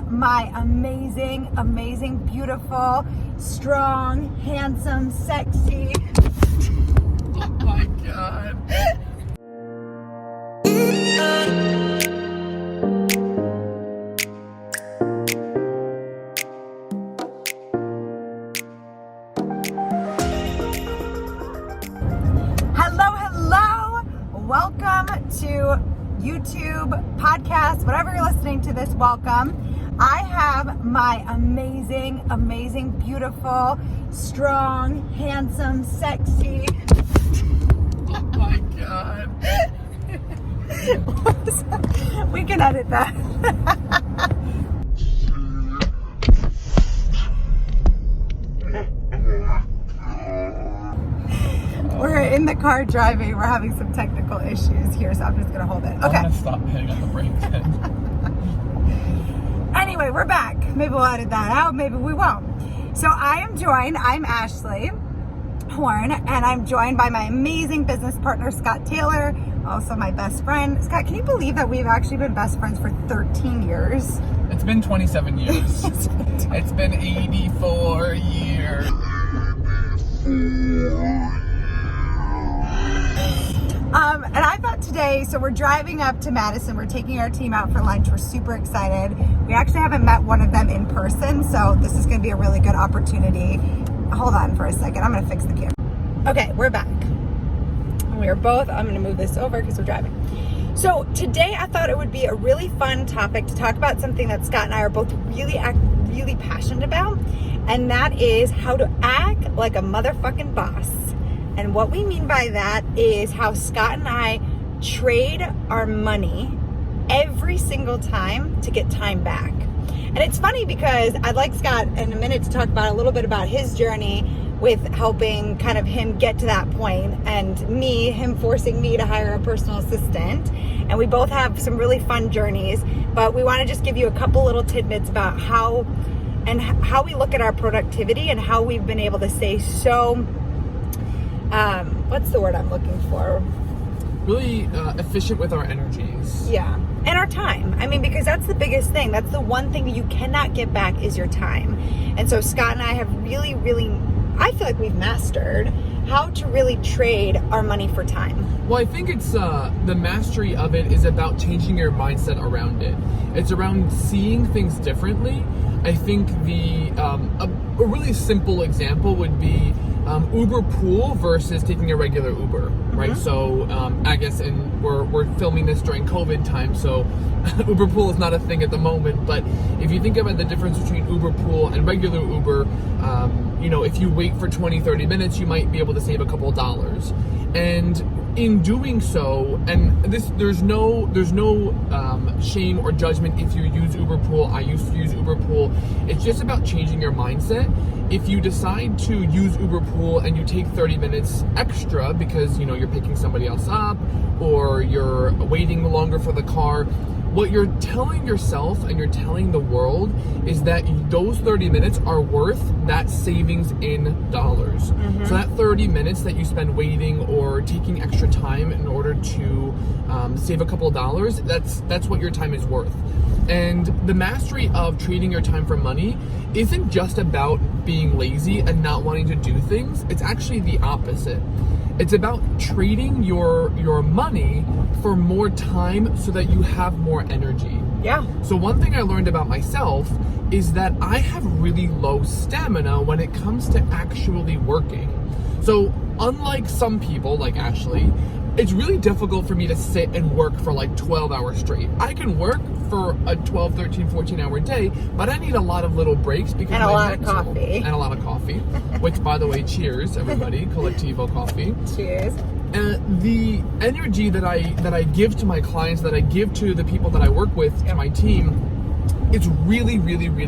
my amazing, beautiful, strong, handsome, sexy. Oh my God. Hello. Welcome to YouTube, podcast, whatever you're listening to this, welcome. I have my amazing, beautiful, strong, handsome, sexy. Oh my God. We can edit that. We're in the car driving. We're having some technical issues here, so I'm just going to hold it. Okay. I'm going to stop hitting on the brakes. Anyway, we're back. Maybe we'll edit that out. Maybe we won't. So I'm Ashley Horne, and I'm joined by my amazing business partner, Scott Taylor, also my best friend. Scott, can you believe that we've actually been best friends for 13 years? It's been 27 years. It's been 84 years. And I thought today, so we're driving up to Madison. We're taking our team out for lunch. We're super excited. We actually haven't met one of them in person, so this is going to be a really good opportunity. Hold on for a second. I'm going to fix the camera. Okay, we're back. We are both, I'm going to move this over because we're driving. So today I thought it would be a really fun topic to talk about something that Scott and I are both really passionate about, and that is how to act like a motherfucking boss. And what we mean by that is how Scott and I trade our money every single time to get time back. And it's funny because I'd like Scott in a minute to talk about a little bit about his journey with helping kind of him get to that point, and him forcing me to hire a personal assistant. And we both have some really fun journeys, but we want to just give you a couple little tidbits about how we look at our productivity and how we've been able to stay so what's the word I'm looking for? Really efficient with our energies. Yeah. And our time. I mean, because that's the biggest thing. That's the one thing that you cannot get back is your time. And so Scott and I have really, I feel like we've mastered how to really trade our money for time. Well, I think it's the mastery of it is about changing your mindset around it. It's around seeing things differently. I think a really simple example would be Uber Pool versus taking a regular Uber, right? Mm-hmm. So I guess, and we're filming this during COVID time, so Uber Pool is not a thing at the moment. But if you think about the difference between Uber Pool and regular Uber, if you wait for 20-30 minutes, you might be able to save a couple dollars. And in doing so, and there's no shame or judgment if you use Uber Pool. I used to use Uber Pool. It's just about changing your mindset. If you decide to use Uber Pool and you take 30 minutes extra because you're picking somebody else up or you're waiting longer for the car, what you're telling yourself and you're telling the world is that those 30 minutes are worth that savings in dollars. Mm-hmm. So that 30 minutes that you spend waiting or taking extra time in order to save a couple of dollars, that's what your time is worth. And the mastery of trading your time for money isn't just about being lazy and not wanting to do things. It's actually the opposite. It's about trading your money for more time so that you have more energy. Yeah. So one thing I learned about myself is that I have really low stamina when it comes to actually working. So unlike some people like Ashley, it's really difficult for me to sit and work for like 12 hours straight. I can work for a 12, 13, 14 hour day, but I need a lot of little breaks because and a lot of coffee, which by the way, cheers everybody, Collectivo coffee. Cheers. And the energy that I give to my clients, that I give to the people that I work with, to my team, it's really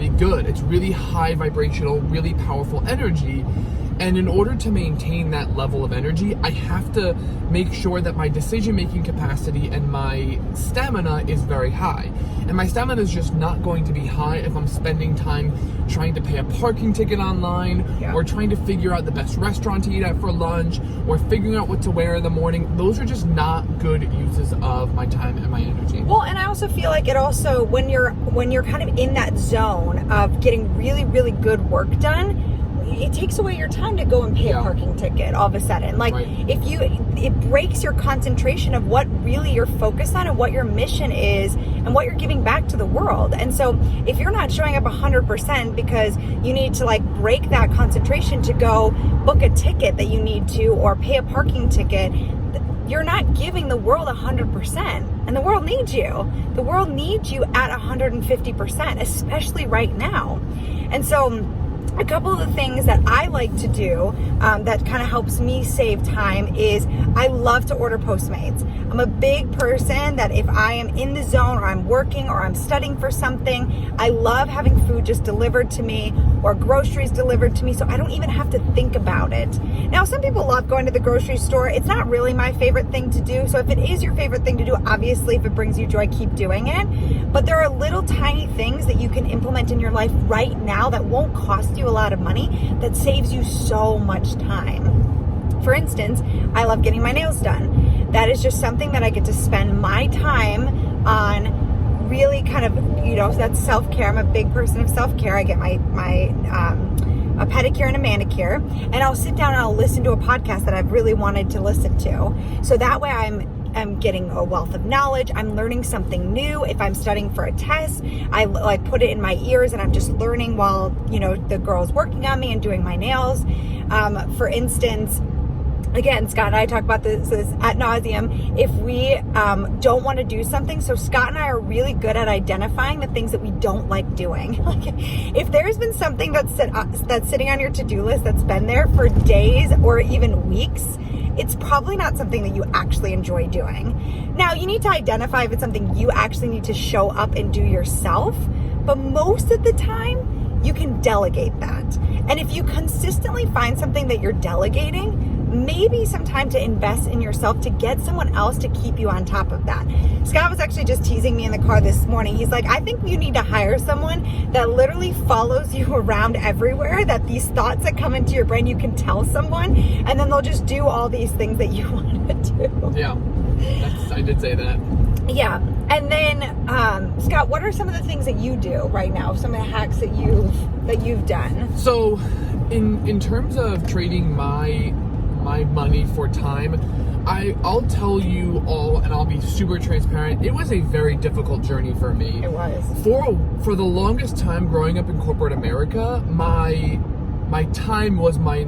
good. It's really high vibrational, really powerful energy. And in order to maintain that level of energy, I have to make sure that my decision-making capacity and my stamina is very high. And my stamina is just not going to be high if I'm spending time trying to pay a parking ticket online, or trying to figure out the best restaurant to eat at for lunch, or figuring out what to wear in the morning. Those are just not good uses of my time and my energy. Well, and I also feel like it also, when you're kind of in that zone of getting really, really good work done, it takes away your time to go and pay a parking ticket all of a sudden. Like, it breaks your concentration of what really you're focused on and what your mission is and what you're giving back to the world. And so if you're not showing up 100% because you need to like break that concentration to go book a ticket that you need to, or pay a parking ticket, you're not giving the world 100%. And the world needs you. The world needs you at 150%, especially right now. And so a couple of the things that I like to do that kind of helps me save time is I love to order Postmates. I'm a big person that if I am in the zone, or I'm working, or I'm studying for something, I love having food just delivered to me, or groceries delivered to me, so I don't even have to think about it. Now, some people love going to the grocery store. It's not really my favorite thing to do. So if it is your favorite thing to do, obviously if it brings you joy, keep doing it. But there are little tiny things that you can implement in your life right now that won't cost you a lot of money, that saves you so much time. For instance, I love getting my nails done. That is just something that I get to spend my time on, really kind of, you know, that's self-care. I'm a big person of self-care. I get a pedicure and a manicure, and I'll sit down and I'll listen to a podcast that I've really wanted to listen to. So that way I'm getting a wealth of knowledge. I'm learning something new. If I'm studying for a test, I like put it in my ears and I'm just learning while, you know, the girl's working on me and doing my nails. For instance, again, Scott and I talk about this ad nauseum. If we don't want to do something, so Scott and I are really good at identifying the things that we don't like doing. Like, if there's been something that's sitting on your to-do list that's been there for days or even weeks, it's probably not something that you actually enjoy doing. Now, you need to identify if it's something you actually need to show up and do yourself, but most of the time, you can delegate that. And if you consistently find something that you're delegating, maybe some time to invest in yourself to get someone else to keep you on top of that. Scott was actually just teasing me in the car this morning. He's like, I think you need to hire someone that literally follows you around everywhere, that these thoughts that come into your brain, you can tell someone, and then they'll just do all these things that you want to do. Yeah, I did say that. Yeah. And then, Scott, what are some of the things that you do right now? Some of the hacks that you've done? So in terms of trading my money for time, I'll tell you all, and I'll be super transparent, it was a very difficult journey for me. It was. For the longest time growing up in corporate America, my time was my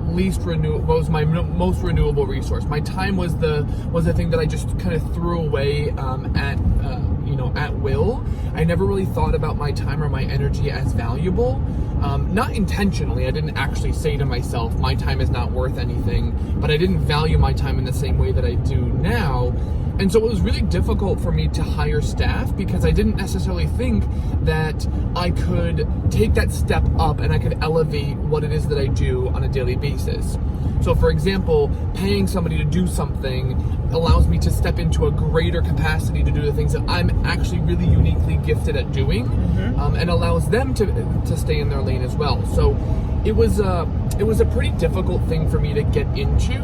most renewable resource. My time was the thing that I just kind of threw away at will. I never really thought about my time or my energy as valuable. Not intentionally. I didn't actually say to myself, my time is not worth anything, but I didn't value my time in the same way that I do now. And so it was really difficult for me to hire staff because I didn't necessarily think that I could take that step up and I could elevate what it is that I do on a daily basis. So for example, paying somebody to do something allows me to step into a greater capacity to do the things that I'm actually really uniquely gifted at doing, and allows them to stay in their lane as well. So it was a pretty difficult thing for me to get into,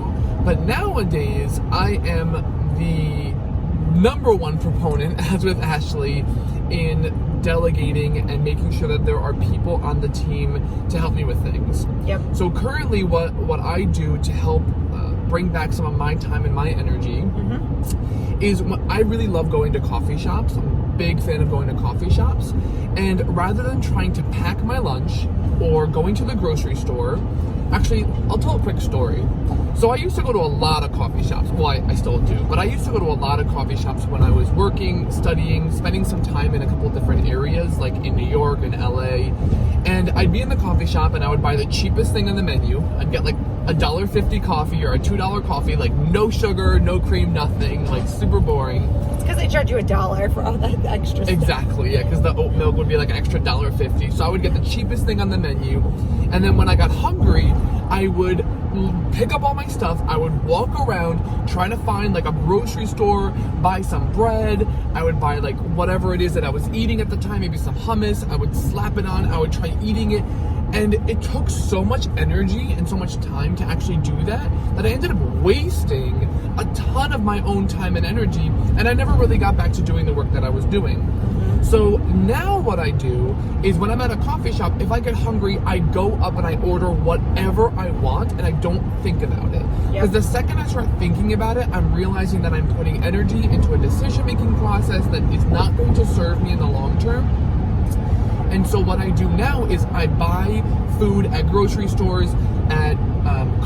but nowadays I am the number one proponent, as with Ashley, in delegating and making sure that there are people on the team to help me with things. Yep. So currently what I do to help bring back some of my time and my energy is I really love going to coffee shops. I'm a big fan of going to coffee shops. And rather than trying to pack my lunch or going to the grocery store, actually, I'll tell a quick story. So I used to go to a lot of coffee shops. Well, I still do, but I used to go to a lot of coffee shops when I was working, studying, spending some time in a couple of different areas, like in New York and LA. And I'd be in the coffee shop and I would buy the cheapest thing on the menu. I'd get like $1.50 coffee or a $2 coffee, like no sugar, no cream, nothing, like super boring. It's because they charge you $1 for all that extra stuff. Exactly, yeah, because the oat milk would be like an extra $1.50. So I would get the cheapest thing on the menu. And then when I got hungry, I would pick up all my stuff. I would walk around trying to find like a grocery store, buy some bread. I would buy like whatever it is that I was eating at the time, maybe some hummus. I would slap it on. I would try eating it. And it took so much energy and so much time to actually do that I ended up wasting a ton of my own time and energy, and I never really got back to doing the work that I was doing. So now what I do is when I'm at a coffee shop, if I get hungry, I go up and I order whatever I want, and I don't think about it. Because the second I start thinking about it, I'm realizing that I'm putting energy into a decision-making process that is not going to serve me in the long term. And so what I do now is I buy food at grocery stores, at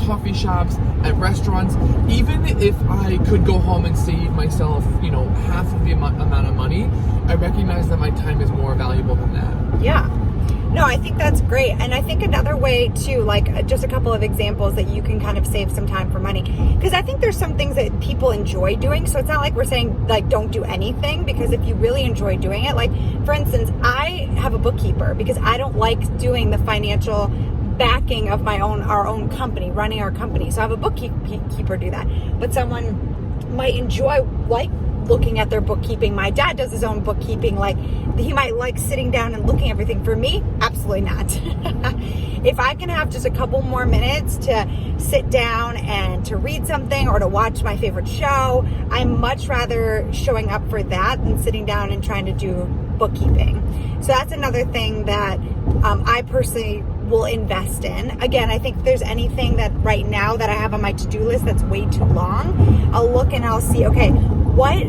coffee shops, at restaurants. Even if I could go home and save myself, half of the amount of money, I recognize that my time is more valuable than that. Yeah. No, I think that's great. And I think another way too, like just a couple of examples that you can kind of save some time for money. Because I think there's some things that people enjoy doing. So it's not like we're saying like don't do anything, because if you really enjoy doing it, like for instance, I have a bookkeeper because I don't like doing the financial backing of our own company, running our company. So I have a bookkeeper do that. But someone might enjoy like looking at their bookkeeping. My dad does his own bookkeeping. Like he might like sitting down and looking at everything. For me, absolutely not. If I can have just a couple more minutes to sit down and to read something or to watch my favorite show, I'm much rather showing up for that than sitting down and trying to do bookkeeping. So that's another thing that I personally will invest in. Again, I think if there's anything that right now that I have on my to-do list that's way too long, I'll look and I'll see, okay, what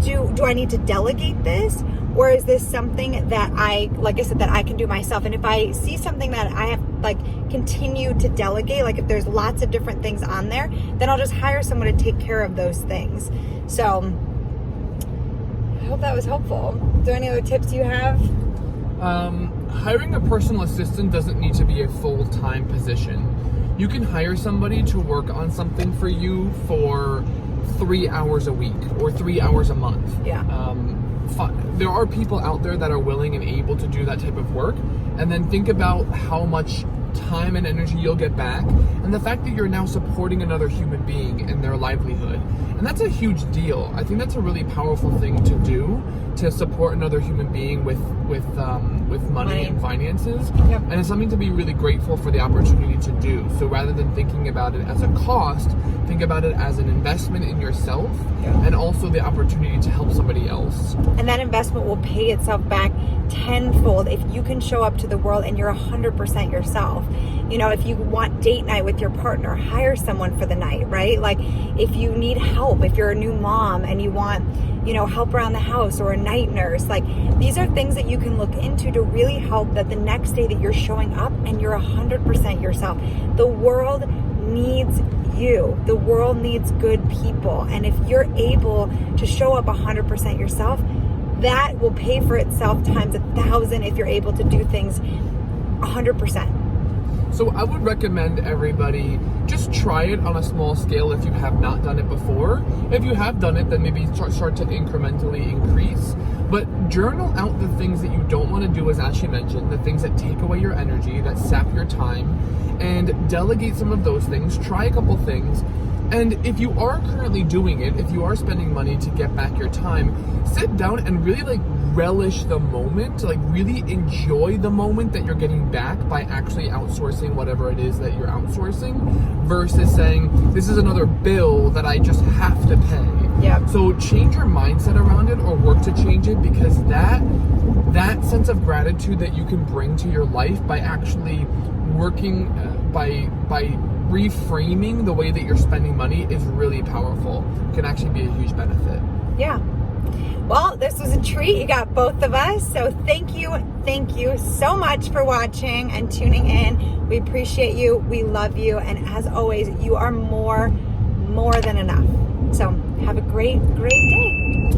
do I need to delegate this? Or is this something that like I said, that I can do myself? And if I see something that I have like continue to delegate, like if there's lots of different things on there, then I'll just hire someone to take care of those things. So I hope that was helpful. Is there any other tips you have? Hiring a personal assistant doesn't need to be a full-time position. You can hire somebody to work on something for you for 3 hours a week or 3 hours a month. Yeah. There are people out there that are willing and able to do that type of work, and then think about how much time and energy you'll get back, and the fact that you're now supporting another human being in their livelihood. And that's a huge deal. I think that's a really powerful thing to do, to support another human being with money and finances. Yep. And it's something to be really grateful for the opportunity to do. So rather than thinking about it as a cost, think about it as an investment in yourself. Yep. And also the opportunity to help somebody else. And that investment will pay itself back tenfold if you can show up to the world and you're 100% yourself. If you want date night with your partner, hire someone for the night, right? Like if you need help, if you're a new mom and you want, help around the house or a night nurse, like these are things that you can look into to really help that the next day that you're showing up and you're 100% yourself. The world needs you. The world needs good people. And if you're able to show up 100% yourself, that will pay for itself times 1,000 if you're able to do things 100%. So I would recommend everybody just try it on a small scale if you have not done it before. If you have done it, then maybe start to incrementally increase. But journal out the things that you don't want to do, as Ashley mentioned, the things that take away your energy, that sap your time, and delegate some of those things. Try a couple things. And if you are currently doing it, if you are spending money to get back your time, sit down and really relish the moment, really enjoy the moment that you're getting back by actually outsourcing whatever it is that you're outsourcing, versus saying, this is another bill that I just have to pay. Yeah. So change your mindset around it, or work to change it, because that sense of gratitude that you can bring to your life by actually working, by reframing the way that you're spending money is really powerful. It can actually be a huge benefit. Yeah. Well, this was a treat. You got both of us. So thank you so much for watching and tuning in. We appreciate you. We love you. And as always, you are more than enough. So have a great day.